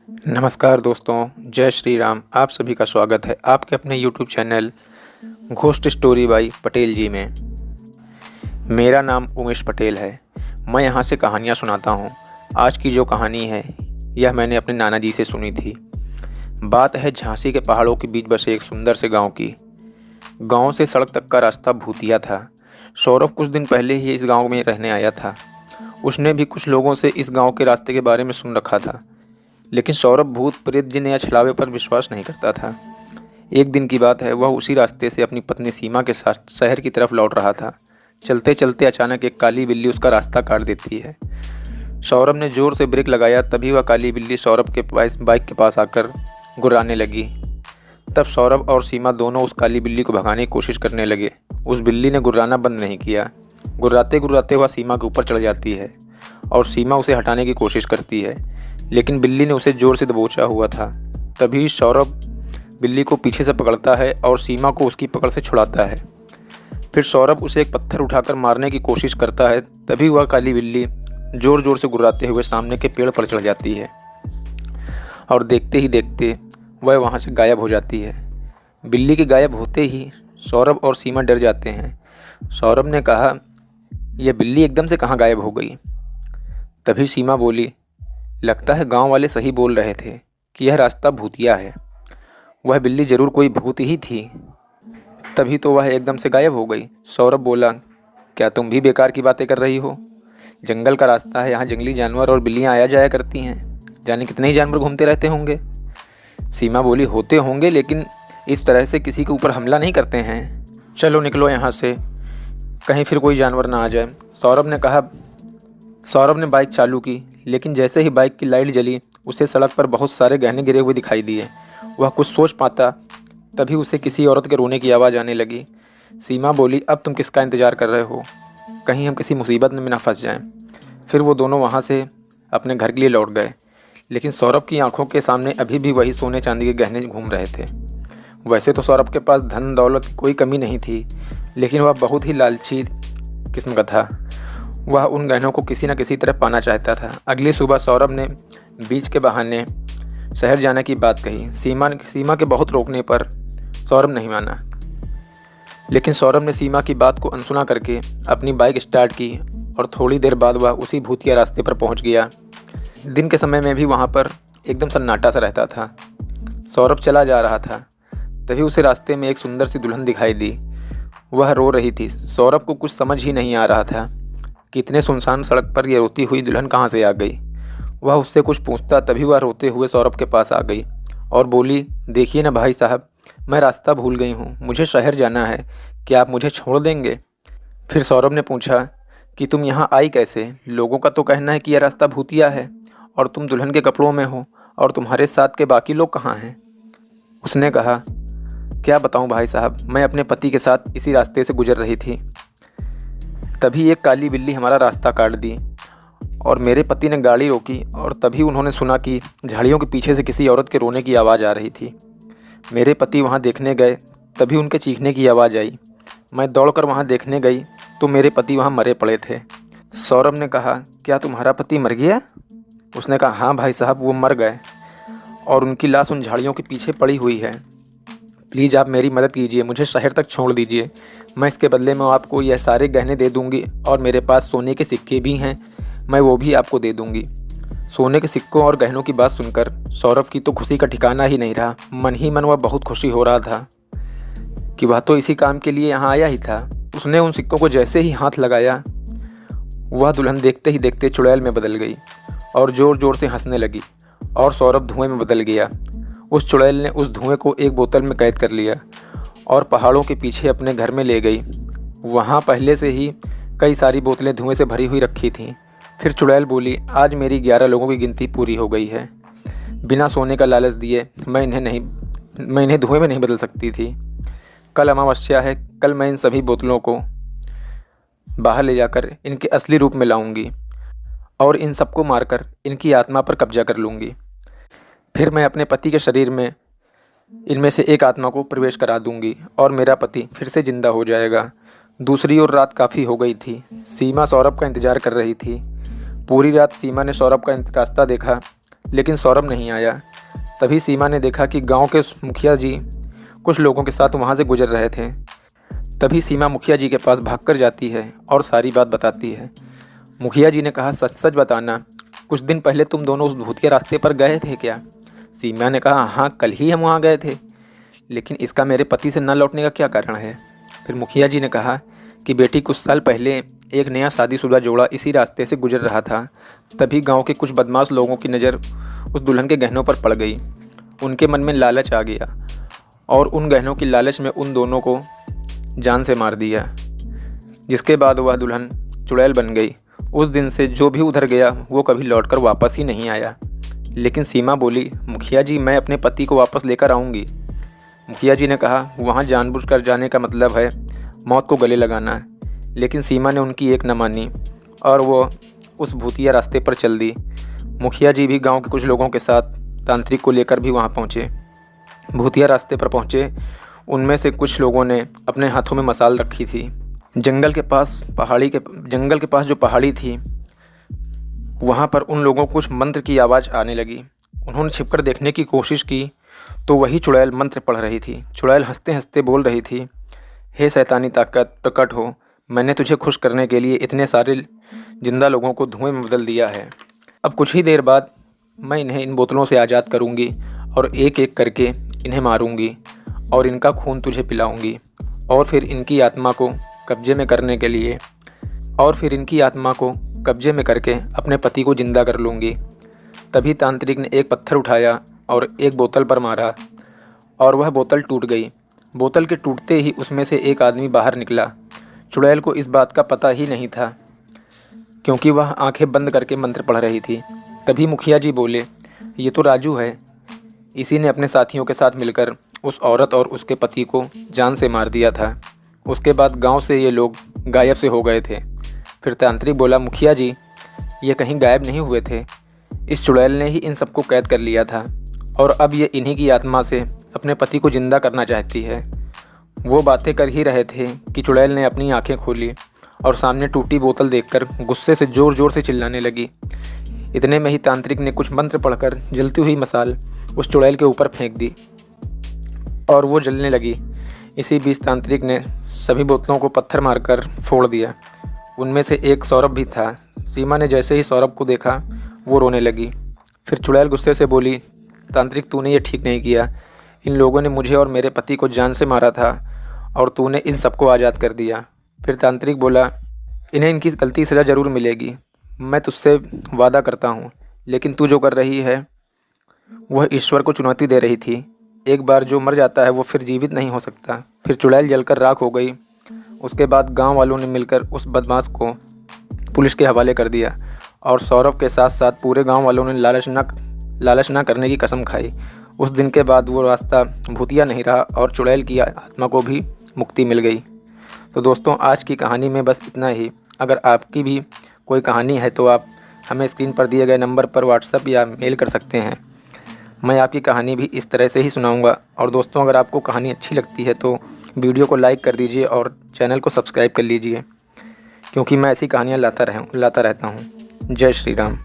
नमस्कार दोस्तों, जय श्री राम। आप सभी का स्वागत है आपके अपने YouTube channel ghost story by Patel ji में। मेरा नाम उमेश पटेल है। मैं यहाँ से कहानियाँ सुनाता हूँ। आज की जो कहानी है यह मैंने अपने नाना जी से सुनी थी। बात है झांसी के पहाड़ों के बीच बसे एक सुंदर से गांव की। गांव से सड़क तक का रास्ता भूतिया था। सौरभ कुछ दिन पहले ही इस गांव में रहने आया था। उसने भी कुछ लोगों से इस गांव के रास्ते के बारे में सुन रखा था, लेकिन सौरभ भूत प्रेत जिन या छलावे पर विश्वास नहीं करता था। एक दिन की बात है, वह उसी रास्ते से अपनी पत्नी सीमा के साथ शहर की तरफ लौट रहा था। चलते चलते अचानक एक काली बिल्ली उसका रास्ता काट देती है। सौरभ ने जोर से ब्रेक लगाया, तभी वह काली बिल्ली सौरभ के बाइक के पास आकर गुर्राने लगी। तब सौरभ और सीमा दोनों उस काली बिल्ली को भगाने की कोशिश करने लगे। उस बिल्ली ने गुर्राना बंद नहीं किया। गुर्राते गुर्राते वह सीमा के ऊपर चढ़ जाती है और सीमा उसे हटाने की कोशिश करती है, लेकिन बिल्ली ने उसे जोर से दबोचा हुआ था। तभी सौरभ बिल्ली को पीछे से पकड़ता है और सीमा को उसकी पकड़ से छुड़ाता है। फिर सौरभ उसे एक पत्थर उठाकर मारने की कोशिश करता है। तभी वह काली बिल्ली जोर जोर से गुर्राते हुए सामने के पेड़ पर चढ़ जाती है और देखते ही देखते वह वहाँ से गायब हो जाती है। बिल्ली के गायब होते ही सौरभ और सीमा डर जाते हैं। सौरभ ने कहा, यह बिल्ली एकदम से कहाँ गायब हो गई? तभी सीमा बोली, लगता है गांव वाले सही बोल रहे थे कि यह रास्ता भूतिया है। वह बिल्ली जरूर कोई भूत ही थी, तभी तो वह एकदम से गायब हो गई। सौरभ बोला, क्या तुम भी बेकार की बातें कर रही हो? जंगल का रास्ता है, यहाँ जंगली जानवर और बिल्लियाँ आया जाया करती हैं। जाने कितने ही जानवर घूमते रहते होंगे। सीमा बोली, होते होंगे, लेकिन इस तरह से किसी के ऊपर हमला नहीं करते हैं। चलो निकलो यहाँ से, कहीं फिर कोई जानवर ना आ जाए। सौरभ ने बाइक चालू की, लेकिन जैसे ही बाइक की लाइट जली उसे सड़क पर बहुत सारे गहने गिरे हुए दिखाई दिए। वह कुछ सोच पाता तभी उसे किसी औरत के रोने की आवाज़ आने लगी। सीमा बोली, अब तुम किसका इंतज़ार कर रहे हो? कहीं हम किसी मुसीबत में ना फंस जाएं। फिर वो दोनों वहाँ से अपने घर के लिए लौट गए, लेकिन सौरभ की आंखों के सामने अभी भी वही सोने चांदी के गहने घूम रहे थे। वैसे तो सौरभ के पास धन दौलत की कोई कमी नहीं थी, लेकिन वह बहुत ही लालची किस्म का था। वह उन गहनों को किसी न किसी तरह पाना चाहता था। अगली सुबह सौरभ ने बीच के बहाने शहर जाने की बात कही। सीमा के बहुत रोकने पर सौरभ नहीं माना, लेकिन सौरभ ने सीमा की बात को अनसुना करके अपनी बाइक स्टार्ट की और थोड़ी देर बाद वह उसी भूतिया रास्ते पर पहुंच गया। दिन के समय में भी वहां पर एकदम सन्नाटा सा रहता था। सौरभ चला जा रहा था, तभी उसे रास्ते में एक सुंदर सी दुल्हन दिखाई दी। वह रो रही थी। सौरभ को कुछ समझ ही नहीं आ रहा था कि इतने सुनसान सड़क पर यह रोती हुई दुल्हन कहाँ से आ गई। वह उससे कुछ पूछता, तभी वह रोते हुए सौरभ के पास आ गई और बोली, देखिए ना भाई साहब, मैं रास्ता भूल गई हूँ, मुझे शहर जाना है, क्या आप मुझे छोड़ देंगे? फिर सौरभ ने पूछा कि तुम यहाँ आई कैसे? लोगों का तो कहना है कि यह रास्ता भूतिया है और तुम दुल्हन के कपड़ों में हो, और तुम्हारे साथ के बाकी लोग कहाँ हैं? उसने कहा, क्या बताऊँ भाई साहब, मैं अपने पति के साथ इसी रास्ते से गुजर रही थी। तभी एक काली बिल्ली हमारा रास्ता काट दी और मेरे पति ने गाड़ी रोकी, और तभी उन्होंने सुना कि झाड़ियों के पीछे से किसी औरत के रोने की आवाज़ आ रही थी। मेरे पति वहां देखने गए, तभी उनके चीखने की आवाज़ आई। मैं दौड़कर वहां देखने गई तो मेरे पति वहां मरे पड़े थे। सौरभ ने कहा, क्या तुम्हारा पति मर गया? उसने कहा, हाँ भाई साहब, वो मर गए और उनकी लाश उन झाड़ियों के पीछे पड़ी हुई है। प्लीज़ आप मेरी मदद कीजिए, मुझे शहर तक छोड़ दीजिए। मैं इसके बदले में आपको यह सारे गहने दे दूंगी, और मेरे पास सोने के सिक्के भी हैं, मैं वो भी आपको दे दूंगी। सोने के सिक्कों और गहनों की बात सुनकर सौरभ की तो खुशी का ठिकाना ही नहीं रहा। मन ही मन वह बहुत खुशी हो रहा था कि वह तो इसी काम के लिए यहाँ आया ही था। उसने उन सिक्कों को जैसे ही हाथ लगाया, वह दुल्हन देखते ही देखते चुड़ैल में बदल गई और ज़ोर ज़ोर से हंसने लगी, और सौरभ धुएँ में बदल गया। उस चुड़ैल ने उस धुएं को एक बोतल में कैद कर लिया और पहाड़ों के पीछे अपने घर में ले गई। वहाँ पहले से ही कई सारी बोतलें धुएं से भरी हुई रखी थीं। फिर चुड़ैल बोली, आज मेरी 11 लोगों की गिनती पूरी हो गई है। बिना सोने का लालच दिए मैं इन्हें धुएं में नहीं बदल सकती थी। कल अमावस्या है, कल मैं इन सभी बोतलों को बाहर ले जाकर इनके असली रूप में लाऊंगी और इन सबको मारकर इनकी आत्मा पर कब्जा कर लूँगी। फिर मैं अपने पति के शरीर में इनमें से एक आत्मा को प्रवेश करा दूंगी और मेरा पति फिर से जिंदा हो जाएगा। दूसरी ओर रात काफ़ी हो गई थी। सीमा सौरभ का इंतज़ार कर रही थी। पूरी रात सीमा ने सौरभ का रास्ता देखा, लेकिन सौरभ नहीं आया। तभी सीमा ने देखा कि गांव के मुखिया जी कुछ लोगों के साथ वहां से गुजर रहे थे। तभी सीमा मुखिया जी के पास भागकर जाती है और सारी बात बताती है। मुखिया जी ने कहा, सच सच बताना, कुछ दिन पहले तुम दोनों उस भूतिया रास्ते पर गए थे क्या? सीमा ने कहा, हाँ कल ही हम वहाँ गए थे, लेकिन इसका मेरे पति से न लौटने का क्या कारण है? फिर मुखिया जी ने कहा कि बेटी, कुछ साल पहले एक नया शादीशुदा जोड़ा इसी रास्ते से गुजर रहा था। तभी गांव के कुछ बदमाश लोगों की नज़र उस दुल्हन के गहनों पर पड़ गई। उनके मन में लालच आ गया और उन गहनों की लालच में उन दोनों को जान से मार दिया, जिसके बाद वह दुल्हन चुड़ैल बन गई। उस दिन से जो भी उधर गया वो कभी लौटकर वापस ही नहीं आया। लेकिन सीमा बोली, मुखिया जी मैं अपने पति को वापस लेकर आऊँगी। मुखिया जी ने कहा, वहाँ जानबूझकर जाने का मतलब है मौत को गले लगाना। लेकिन सीमा ने उनकी एक न मानी और वो उस भूतिया रास्ते पर चल दी। मुखिया जी भी गांव के कुछ लोगों के साथ तांत्रिक को लेकर भी वहाँ पहुँचे। भूतिया रास्ते पर पहुँचे, उनमें से कुछ लोगों ने अपने हाथों में मसाल रखी थी। जंगल के पास जो पहाड़ी थी, वहाँ पर उन लोगों को कुछ मंत्र की आवाज़ आने लगी। उन्होंने छिपकर देखने की कोशिश की तो वही चुड़ैल मंत्र पढ़ रही थी। चुड़ैल हंसते हंसते बोल रही थी, हे शैतानी ताकत प्रकट हो, मैंने तुझे खुश करने के लिए इतने सारे जिंदा लोगों को धुएं में बदल दिया है। अब कुछ ही देर बाद मैं इन्हें इन बोतलों से आज़ाद करूँगी और एक एक करके इन्हें मारूँगी और इनका खून तुझे पिलाऊँगी और फिर इनकी आत्मा को कब्जे में करके अपने पति को जिंदा कर लूँगी। तभी तांत्रिक ने एक पत्थर उठाया और एक बोतल पर मारा और वह बोतल टूट गई। बोतल के टूटते ही उसमें से एक आदमी बाहर निकला। चुड़ैल को इस बात का पता ही नहीं था क्योंकि वह आंखें बंद करके मंत्र पढ़ रही थी। तभी मुखिया जी बोले, ये तो राजू है, इसी ने अपने साथियों के साथ मिलकर उस औरत और उसके पति को जान से मार दिया था। उसके बाद गांव से ये लोग गायब से हो गए थे। फिर तांत्रिक बोला, मुखिया जी ये कहीं गायब नहीं हुए थे, इस चुड़ैल ने ही इन सबको कैद कर लिया था और अब ये इन्हीं की आत्मा से अपने पति को जिंदा करना चाहती है। वो बातें कर ही रहे थे कि चुड़ैल ने अपनी आंखें खोली और सामने टूटी बोतल देखकर गुस्से से ज़ोर ज़ोर से चिल्लाने लगी। इतने में ही तांत्रिक ने कुछ मंत्र पढ़कर जलती हुई मसाल उस चुड़ैल के ऊपर फेंक दी और वो जलने लगी। इसी बीच तांत्रिक ने सभी बोतलों को पत्थर मारकर फोड़ दिया। उनमें से एक सौरभ भी था। सीमा ने जैसे ही सौरभ को देखा वो रोने लगी। फिर चुड़ैल गुस्से से बोली, तांत्रिक तूने ये ठीक नहीं किया, इन लोगों ने मुझे और मेरे पति को जान से मारा था और तूने इन सबको आज़ाद कर दिया। फिर तांत्रिक बोला, इन्हें इनकी गलती सज़ा ज़रूर मिलेगी, मैं तुझसे वादा करता हूँ, लेकिन तू जो कर रही है वह ईश्वर को चुनौती दे रही थी। एक बार जो मर जाता है वो फिर जीवित नहीं हो सकता। फिर चुड़ैल जलकर राख हो गई। उसके बाद गांव वालों ने मिलकर उस बदमाश को पुलिस के हवाले कर दिया और सौरभ के साथ साथ पूरे गांव वालों ने लालच न करने की कसम खाई। उस दिन के बाद वो रास्ता भूतिया नहीं रहा और चुड़ैल की आत्मा को भी मुक्ति मिल गई। तो दोस्तों, आज की कहानी में बस इतना ही। अगर आपकी भी कोई कहानी है तो आप हमें स्क्रीन पर दिए गए नंबर पर व्हाट्सएप या मेल कर सकते हैं। मैं आपकी कहानी भी इस तरह से ही सुनाऊंगा। और दोस्तों, अगर आपको कहानी अच्छी लगती है तो वीडियो को लाइक कर दीजिए और चैनल को सब्सक्राइब कर लीजिए, क्योंकि मैं ऐसी कहानियाँ लाता रहता हूँ। जय श्री राम।